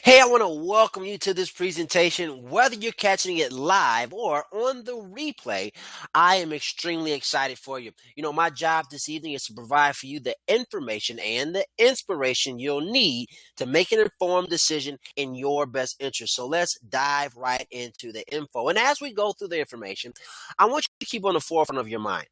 Hey, I want to welcome you to this presentation. Whether you're catching it live or on the replay, I am extremely excited for you. My job this evening is to provide for you the information and the inspiration you'll need to make an informed decision in your best interest. So let's dive right into the info. And as we go through the information, I want you to keep on the forefront of your mind.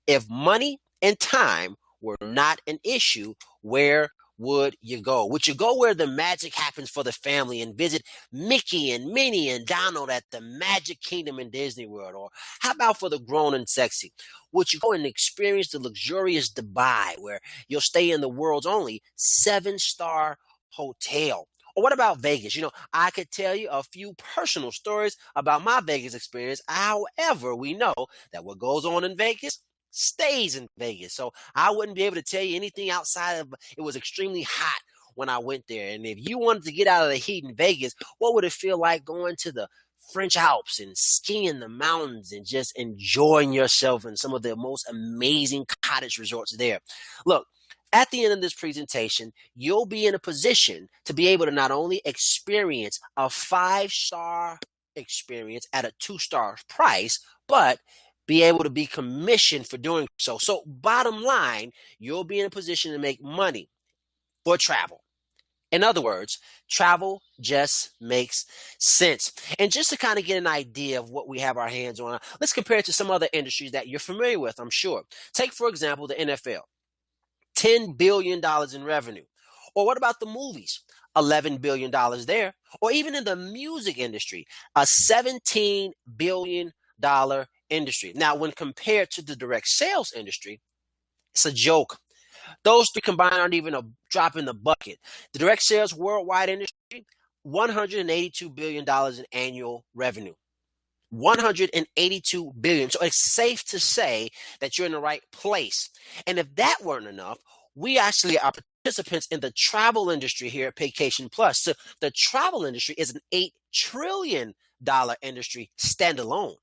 If money and time were not an issue, where would you go? Would you go where the magic happens for the family and visit Mickey and Minnie and Donald at the Magic Kingdom in Disney World? Or how about for the grown and sexy? Would you go and experience the luxurious Dubai where you'll stay in the world's only seven-star hotel? Or what about Vegas? I could tell you a few personal stories about my Vegas experience. However, we know that what goes on in Vegas stays in Vegas. So I wouldn't be able to tell you anything outside of it was extremely hot when I went there. And if you wanted to get out of the heat in Vegas, what would it feel like going to the French Alps and skiing the mountains and just enjoying yourself in some of the most amazing cottage resorts there? Look, at the end of this presentation, you'll be in a position to be able to not only experience a five-star experience at a two-star price, but be able to be commissioned for doing so. So bottom line, you'll be in a position to make money for travel. In other words, travel just makes sense. And just to kind of get an idea of what we have our hands on, let's compare it to some other industries that you're familiar with, I'm sure. Take, for example, the NFL, $10 billion in revenue. Or what about the movies? $11 billion there. Or even in the music industry, a $17 billion industry. Now, when compared to the direct sales industry, it's a joke. Those three combined aren't even a drop in the bucket. The direct sales worldwide industry, $182 billion in annual revenue. 182 billion. So it's safe to say that you're in the right place. And if that weren't enough, we actually are participants in the travel industry here at Vacation Plus. So the travel industry is an $8 trillion industry standalone.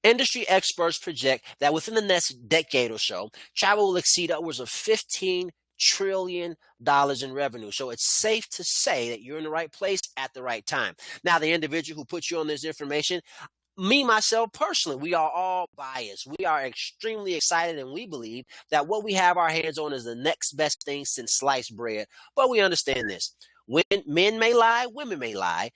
Industry experts project that within the next decade or so, travel will exceed upwards of $15 trillion in revenue. So it's safe to say that you're in the right place at the right time. Now, the individual who put you on this information, me, myself, personally, we are all biased. We are extremely excited and we believe that what we have our hands on is the next best thing since sliced bread. But we understand this. When men may lie, women may lie.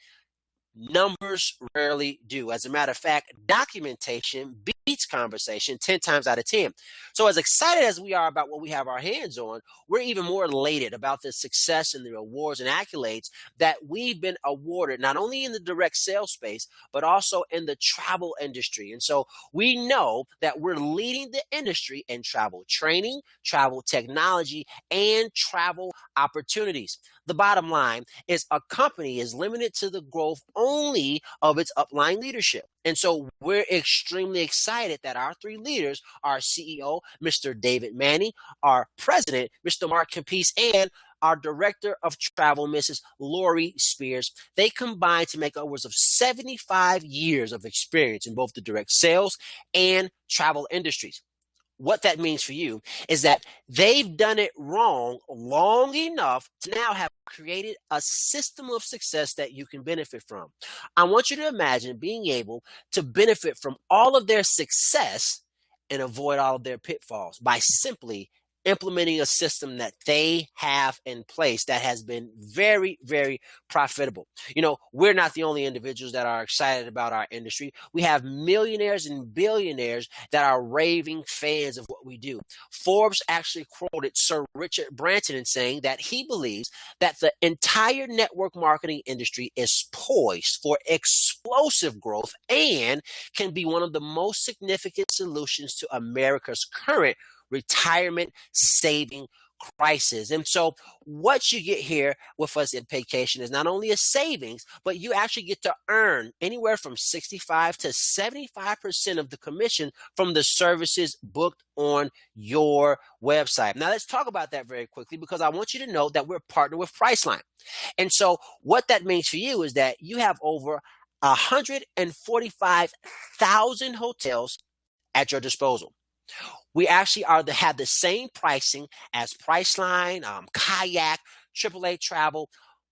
Numbers rarely do. As a matter of fact, documentation beats conversation 10 times out of 10. So as excited as we are about what we have our hands on, we're even more elated about the success and the awards and accolades that we've been awarded, not only in the direct sales space, but also in the travel industry. And so we know that we're leading the industry in travel training, travel technology, and travel opportunities. The bottom line is a company is limited to the growth only of its upline leadership. And so we're extremely excited that our three leaders, our CEO, Mr. David Manning, our president, Mr. Mark Capice, and our director of travel, Mrs. Lori Spears, they combine to make upwards of 75 years of experience in both the direct sales and travel industries. What that means for you is that they've done it wrong long enough to now have created a system of success that you can benefit from. I want you to imagine being able to benefit from all of their success and avoid all of their pitfalls by simply implementing a system that they have in place that has been very, very profitable. We're not the only individuals that are excited about our industry. We have millionaires and billionaires that are raving fans of what we do. Forbes actually quoted Sir Richard Branson in saying that he believes that the entire network marketing industry is poised for explosive growth and can be one of the most significant solutions to America's current retirement saving crisis. And so what you get here with us in Vacation is not only a savings, but you actually get to earn anywhere from 65 to 75% of the commission from the services booked on your website. Now let's talk about that very quickly because I want you to know that we're partnered with Priceline. And so what that means for you is that you have over 145,000 hotels at your disposal. We actually have the same pricing as Priceline, Kayak, AAA Travel,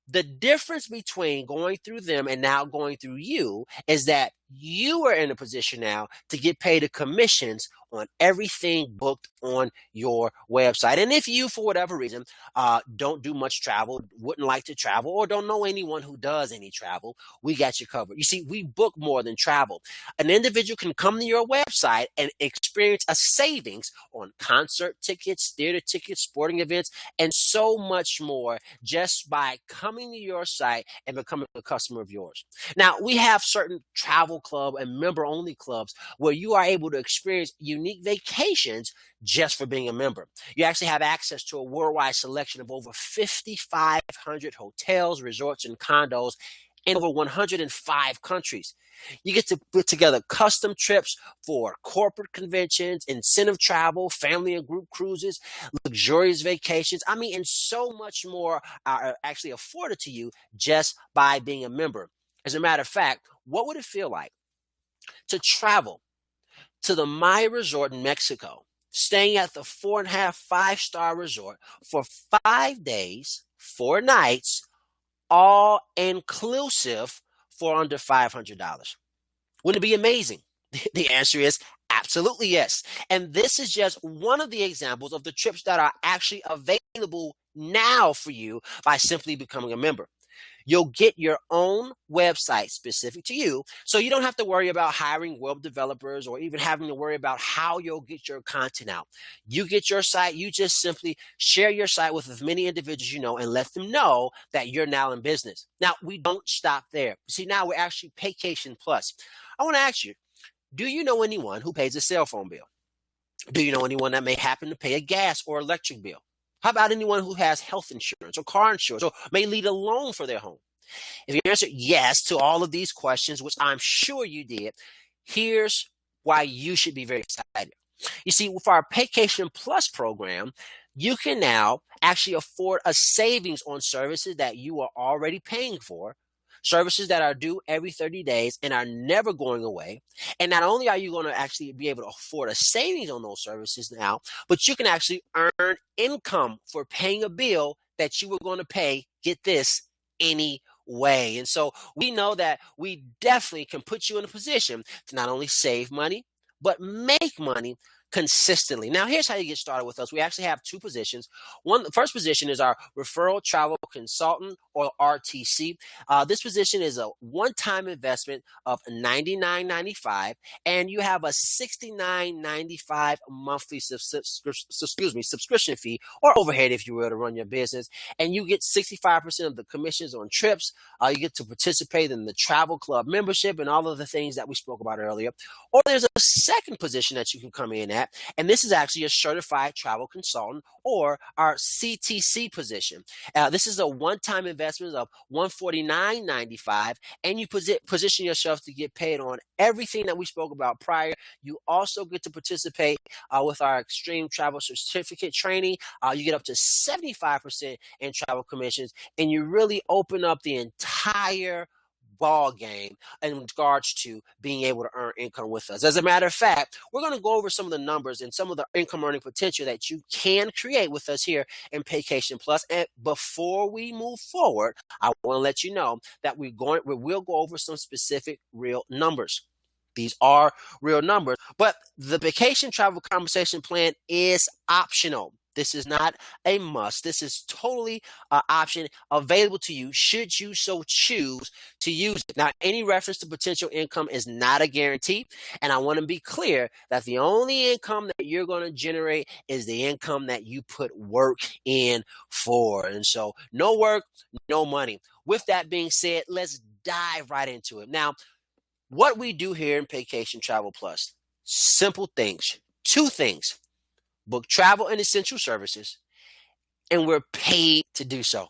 The difference between going through them and now going through you is that you are in a position now to get paid the commissions on everything booked on your website. And if you, for whatever reason, don't do much travel, wouldn't like to travel, or don't know anyone who does any travel, we got you covered. You see, we book more than travel. An individual can come to your website and experience a savings on concert tickets, theater tickets, sporting events, and so much more just by coming to your site and becoming a customer of yours. Now, we have certain travel club and member only clubs where you are able to experience unique vacations just for being a member. You actually have access to a worldwide selection of over 5,500 hotels, resorts, and condos in over 105 countries. You get to put together custom trips for corporate conventions, incentive travel, family and group cruises, luxurious vacations. I mean, and so much more are actually afforded to you just by being a member. As a matter of fact, what would it feel like to travel to the Maya Resort in Mexico, staying at the 4.5, 5-star resort for 5 days, 4 nights, all inclusive for under $500? Wouldn't it be amazing? The answer is absolutely yes. And this is just one of the examples of the trips that are actually available now for you by simply becoming a member. You'll get your own website specific to you, so you don't have to worry about hiring web developers or even having to worry about how you'll get your content out. You get your site, you just simply share your site with as many individuals you know and let them know that you're now in business. Now, we don't stop there. See, now we're actually Paycation Plus. I want to ask you, do you know anyone who pays a cell phone bill? Do you know anyone that may happen to pay a gas or electric bill? How about anyone who has health insurance or car insurance or may need a loan for their home? If you answer yes to all of these questions, which I'm sure you did, here's why you should be very excited. You see, with our Paycation Plus program, you can now actually afford a savings on services that you are already paying for, services that are due every 30 days and are never going away. And not only are you going to actually be able to afford a savings on those services now, but you can actually earn income for paying a bill that you were going to pay, get this, anyway. And so we know that we definitely can put you in a position to not only save money, but make money consistently. Now, here's how you get started with us. We actually have 2 positions. The first position is our referral travel consultant, or RTC. This position is a one-time investment of $99.95, and you have a $69.95 monthly subscription fee or overhead, if you will, to run your business. And you get 65% of the commissions on trips. You get to participate in the travel club membership and all of the things that we spoke about earlier. Or there's a second position that you can come in at, and this is actually a certified travel consultant, or our CTC position. This is a one-time investment of $149.95, and you position yourself to get paid on everything that we spoke about prior. You also get to participate with our extreme travel certificate training. You get up to 75% in travel commissions, and you really open up the entire ball game in regards to being able to earn income with us. As a matter of fact, we're going to go over some of the numbers and some of the income earning potential that you can create with us here in Paycation Plus. And before we move forward, I want to let you know that we will go over some specific real numbers. These are real numbers, but the vacation travel compensation plan is optional. This is not a must. This is totally an option available to you should you so choose to use it. Now, any reference to potential income is not a guarantee, and I want to be clear that the only income that you're going to generate is the income that you put work in for. And so no work, no money. With that being said, let's dive right into it. Now, what we do here in Paycation Travel Plus, simple things, 2 things. Book travel and essential services, and we're paid to do so.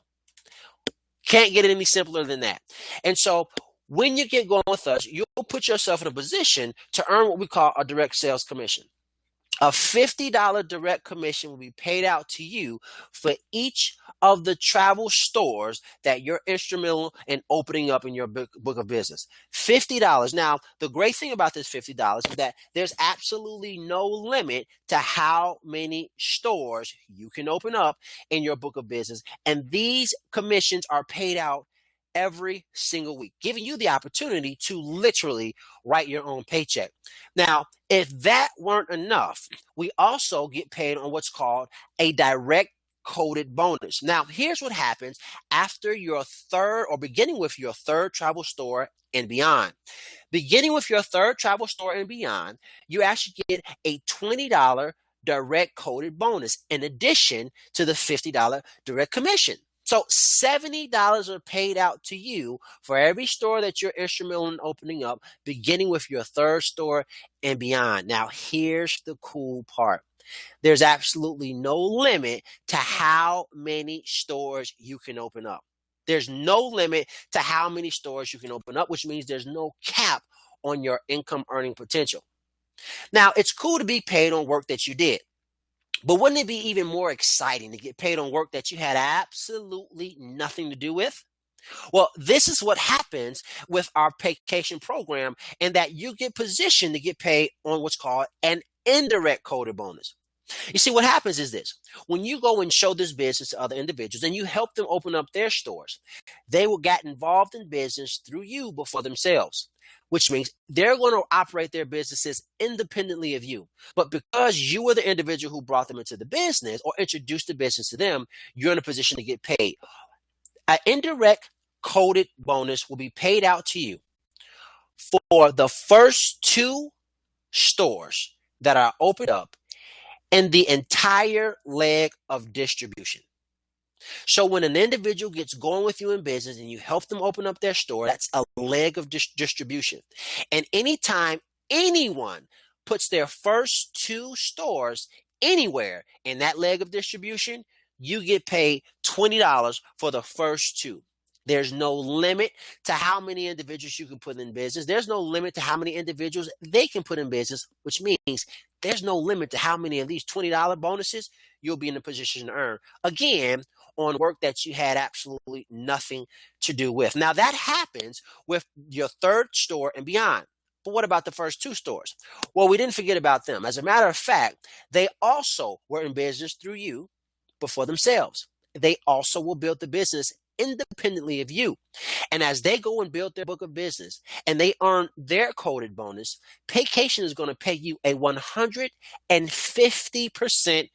Can't get it any simpler than that. And so when you get going with us, you'll put yourself in a position to earn what we call a direct sales commission. A $50 direct commission will be paid out to you for each of the travel stores that you're instrumental in opening up in your book of business. $50. Now, the great thing about this $50 is that there's absolutely no limit to how many stores you can open up in your book of business. And these commissions are paid out every single week, giving you the opportunity to literally write your own paycheck. Now, if that weren't enough, we also get paid on what's called a direct coded bonus. Now, here's what happens after your third or beginning with your third travel store and beyond. Beginning with your third travel store and beyond, you actually get a $20 direct coded bonus in addition to the $50 direct commission. So $70 are paid out to you for every store that you're instrumental in opening up, beginning with your third store and beyond. Now, here's the cool part. There's absolutely no limit to how many stores you can open up. There's no limit to how many stores you can open up, which means there's no cap on your income earning potential. Now, it's cool to be paid on work that you did. But wouldn't it be even more exciting to get paid on work that you had absolutely nothing to do with? Well, this is what happens with our Paycation program, and that you get positioned to get paid on what's called an indirect coded bonus. You see, what happens is this. When you go and show this business to other individuals and you help them open up their stores, they will get involved in business through you before themselves, which means they're going to operate their businesses independently of you. But because you were the individual who brought them into the business or introduced the business to them, you're in a position to get paid. An indirect coded bonus will be paid out to you for the first 2 stores that are opened up and the entire leg of distribution. So when an individual gets going with you in business and you help them open up their store, that's a leg of distribution. And anytime anyone puts their first 2 stores anywhere in that leg of distribution, you get paid $20 for the first 2. There's no limit to how many individuals you can put in business. There's no limit to how many individuals they can put in business, which means there's no limit to how many of these $20 bonuses you'll be in a position to earn. Again, on work that you had absolutely nothing to do with. Now, that happens with your third store and beyond. But what about the first 2 stores? Well, we didn't forget about them. As a matter of fact, they also were in business through you before themselves. They also will build the business independently of you. And as they go and build their book of business and they earn their coded bonus, Paycation is going to pay you a 150%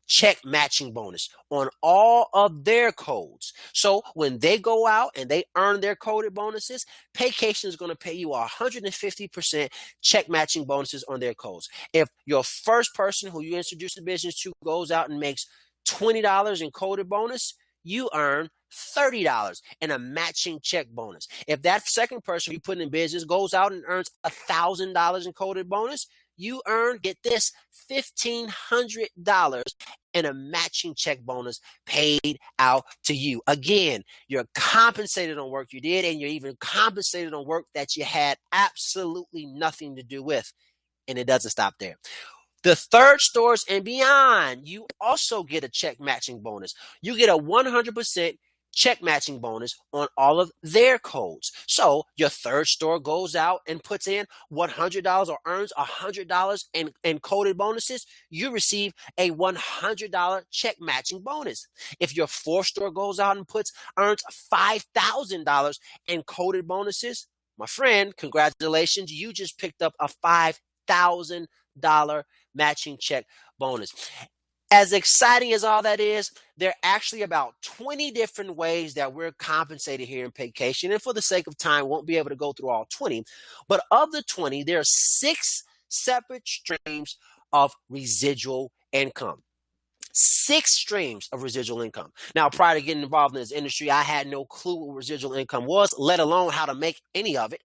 check matching bonus on all of their codes. So when they go out and they earn their coded bonuses, Paycation is going to pay you 150% check matching bonuses on their codes. If your first person who you introduce the business to goes out and makes $20 in coded bonus, you earn $30 in a matching check bonus. If that second person you put in business goes out and earns $1,000 in coded bonus, you earn, get this, $1,500 in a matching check bonus paid out to you. Again, you're compensated on work you did, and you're even compensated on work that you had absolutely nothing to do with. And it doesn't stop there. The third stores and beyond, you also get a check matching bonus. You get a 100% check matching bonus on all of their codes. So your third store goes out and puts in $100 or earns $100 in coded bonuses, you receive a $100 check matching bonus. If your fourth store goes out and earns $5,000 in coded bonuses, my friend, congratulations, you just picked up a $5,000 matching check bonus. As exciting as all that is, there are actually about 20 different ways that we're compensated here in Paycation. And for the sake of time, won't be able to go through all 20. But of the 20, there are 6 separate streams of residual income. 6 streams of residual income. Now, prior to getting involved in this industry, I had no clue what residual income was, let alone how to make any of it.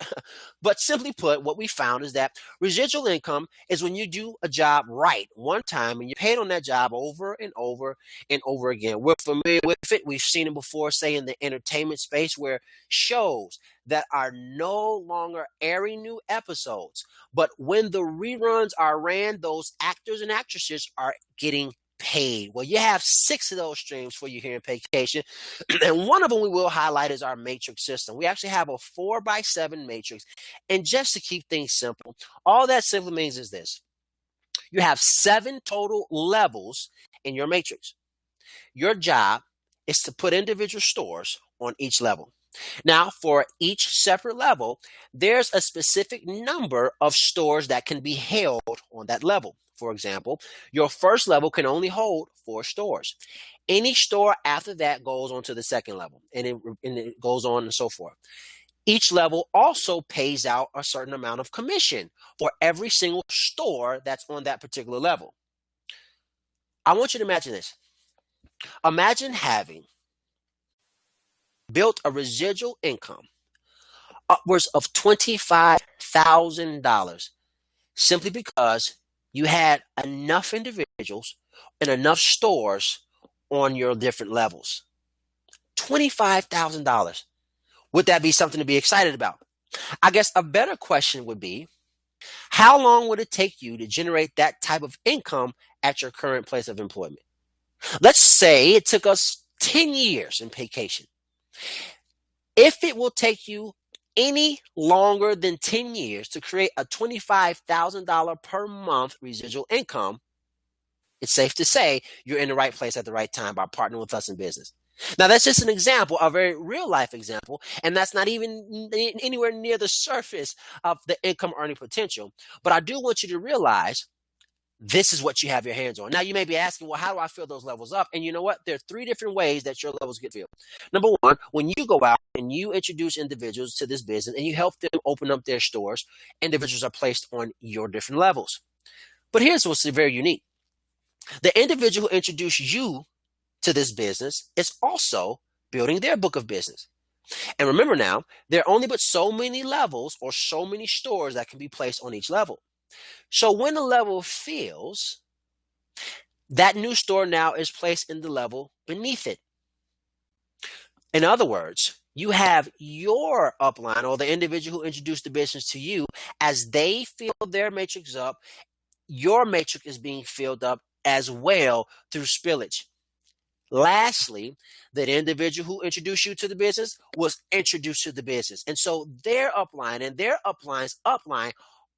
But simply put, what we found is that residual income is when you do a job right one time and you're paid on that job over and over and over again. We're familiar with it. We've seen it before, say in the entertainment space, where shows that are no longer airing new episodes, but when the reruns are ran, those actors and actresses are getting paid. Well, you have 6 of those streams for you here in Paycation. And one of them we will highlight is our matrix system. We actually have a 4x7 matrix. And just to keep things simple, all that simply means is this. You have 7 total levels in your matrix. Your job is to put individual stores on each level. Now, for each separate level, there's a specific number of stores that can be held on that level. For example, your first level can only hold 4 stores. Any store after that goes on to the second level, and it goes on and so forth. Each level also pays out a certain amount of commission for every single store that's on that particular level. I want you to imagine this. Imagine having built a residual income upwards of $25,000 simply because you had enough individuals and enough stores on your different levels. $25,000. Would that be something to be excited about? I guess a better question would be, how long would it take you to generate that type of income at your current place of employment? Let's say it took us 10 years in Paycation. If it will take you any longer than 10 years to create a $25,000 per month residual income, it's safe to say you're in the right place at the right time by partnering with us in business. Now, that's just an example, a very real life example, and that's not even anywhere near the surface of the income earning potential. But I do want you to realize this is what you have your hands on. Now, you may be asking, well, how do I fill those levels up? And you know what? There are 3 different ways that your levels get filled. Number one, when you go out and you introduce individuals to this business and you help them open up their stores, individuals are placed on your different levels. But here's what's very unique. The individual who introduced you to this business is also building their book of business. And remember now, there are only but so many levels or so many stores that can be placed on each level. So when a level fills, that new store now is placed in the level beneath it. In other words, you have your upline or the individual who introduced the business to you, as they fill their matrix up, your matrix is being filled up as well through spillage. Lastly, that individual who introduced you to the business was introduced to the business. And so their upline and their upline's upline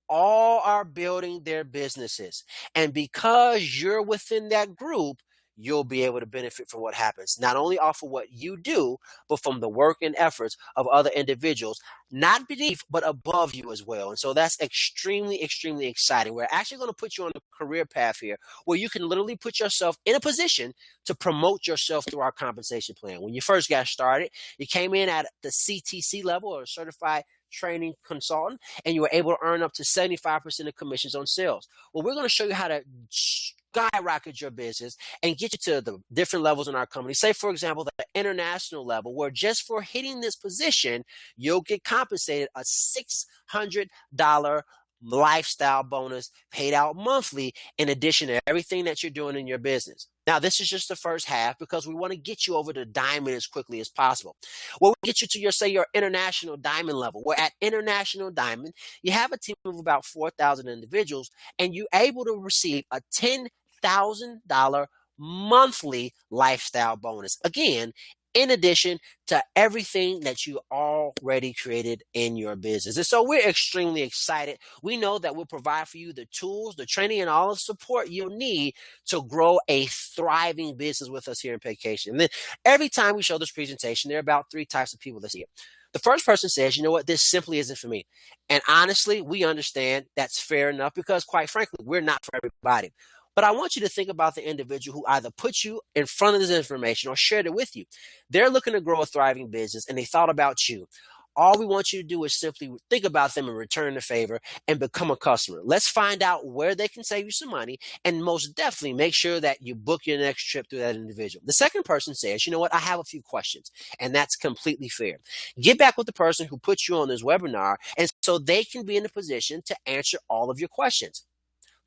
all are building their businesses. And because you're within that group, you'll be able to benefit from what happens, not only off of what you do, but from the work and efforts of other individuals, not beneath, but above you as well. And so that's extremely, extremely exciting. We're actually going to put you on a career path here where you can literally put yourself in a position to promote yourself through our compensation plan. When you first got started, you came in at the CTC level, or certified training consultant, and you were able to earn up to 75% of commissions on sales. Well, we're going to show you how to skyrocket your business and get you to the different levels in our company. Say, for example, the international level, where just for hitting this position, you'll get compensated a $600 lifestyle bonus paid out monthly, in addition to everything that you're doing in your business. Now, this is just the first half because we want to get you over to diamond as quickly as possible. Well, we get you to your international diamond level. Where at international diamond, you have a team of about 4,000 individuals, and you're able to receive a $10,000 monthly lifestyle bonus. Again, in addition to everything that you already created in your business. And so we're extremely excited. We know that we'll provide for you the tools, the training, and all the support you'll need to grow a thriving business with us here in Paycation. And then every time we show this presentation, there are about 3 types of people that see it. The first person says, you know what, this simply isn't for me. And honestly, we understand that's fair enough because, quite frankly, we're not for everybody. But I want you to think about the individual who either put you in front of this information or shared it with you. They're looking to grow a thriving business, and they thought about you. All we want you to do is simply think about them and return the favor and become a customer. Let's find out where they can save you some money, and most definitely make sure that you book your next trip through that individual. The second person says, you know what, I have a few questions, and that's completely fair. Get back with the person who put you on this webinar, and so they can be in a position to answer all of your questions.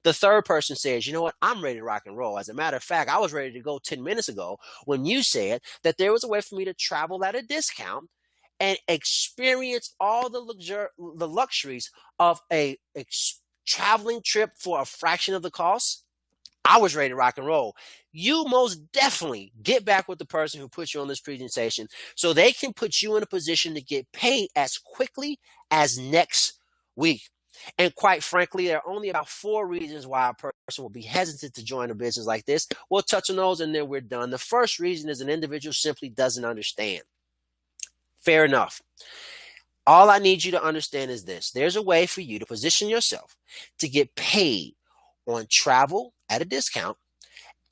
The third person says, you know what, I'm ready to rock and roll. As a matter of fact, I was ready to go 10 minutes ago when you said that there was a way for me to travel at a discount and experience all the luxuries of a traveling trip for a fraction of the cost. I was ready to rock and roll. You most definitely get back with the person who put you on this presentation so they can put you in a position to get paid as quickly as next week. And quite frankly, there are only about 4 reasons why a person will be hesitant to join a business like this. We'll touch on those and then we're done. The first reason is an individual simply doesn't understand. Fair enough. All I need you to understand is this. There's a way for you to position yourself to get paid on travel at a discount.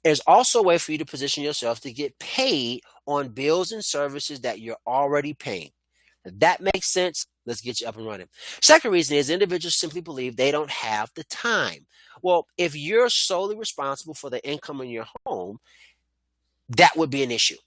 There's also a way for you to position yourself to get paid on bills and services that you're already paying. If that makes sense, let's get you up and running. Second reason is individuals simply believe they don't have the time. Well, if you're solely responsible for the income in your home, that would be an issue.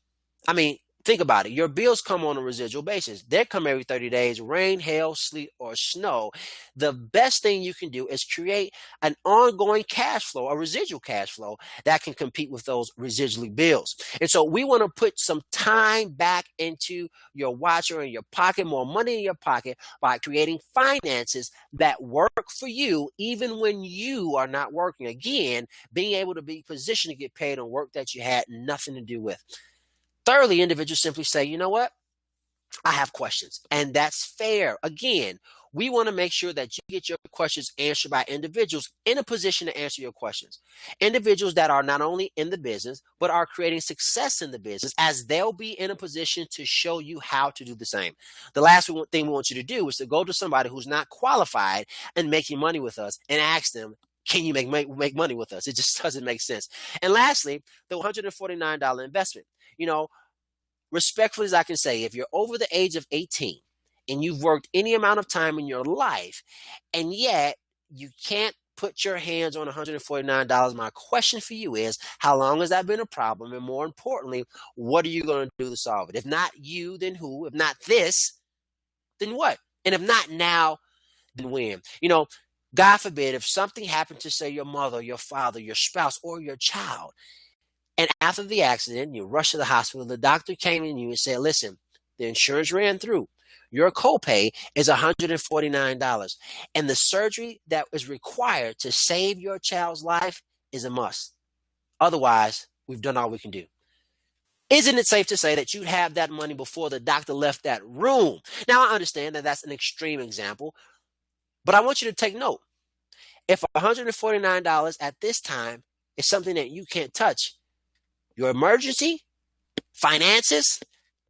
I mean, think about it. Your bills come on a residual basis. They come every 30 days, rain, hail, sleet, or snow. The best thing you can do is create an ongoing cash flow, a residual cash flow that can compete with those residual bills. And so we want to put some time back into your watch or in your pocket, more money in your pocket by creating finances that work for you even when you are not working. Again, being able to be positioned to get paid on work that you had nothing to do with. Thirdly, individuals simply say, you know what? I have questions. And that's fair. Again, we want to make sure that you get your questions answered by individuals in a position to answer your questions. Individuals that are not only in the business, but are creating success in the business, as they'll be in a position to show you how to do the same. The last thing we want you to do is to go to somebody who's not qualified and making money with us and ask them, can you make money with us? It just doesn't make sense. And lastly, the $149 investment. You know, respectfully as I can say, if you're over the age of 18 and you've worked any amount of time in your life, and yet you can't put your hands on $149, my question for you is, how long has that been a problem? And more importantly, what are you going to do to solve it? If not you, then who? If not this, then what? And if not now, then when? You know, God forbid, if something happened to, say, your mother, your father, your spouse, or your child, and after the accident, you rush to the hospital, the doctor came in you and said, listen, the insurance ran through. Your copay is $149. And the surgery that is required to save your child's life is a must. Otherwise, we've done all we can do. Isn't it safe to say that you'd have that money before the doctor left that room? Now, I understand that that's an extreme example, but I want you to take note. If $149 at this time is something that you can't touch, your emergency, finances,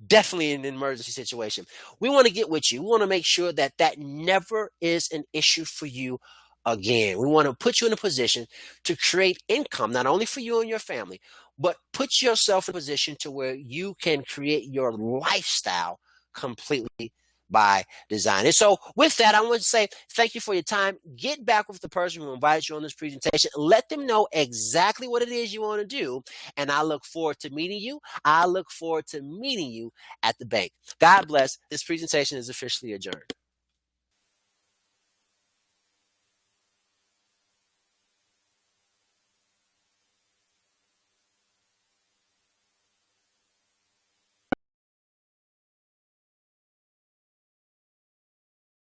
definitely an emergency situation. We want to get with you. We want to make sure that that never is an issue for you again. We want to put you in a position to create income, not only for you and your family, but put yourself in a position to where you can create your lifestyle completely by design. And so with that, I want to say thank you for your time. Get back with the person who invited you on this presentation. Let them know exactly what it is you want to do. And I look forward to meeting you. I look forward to meeting you at the bank. God bless. This presentation is officially adjourned.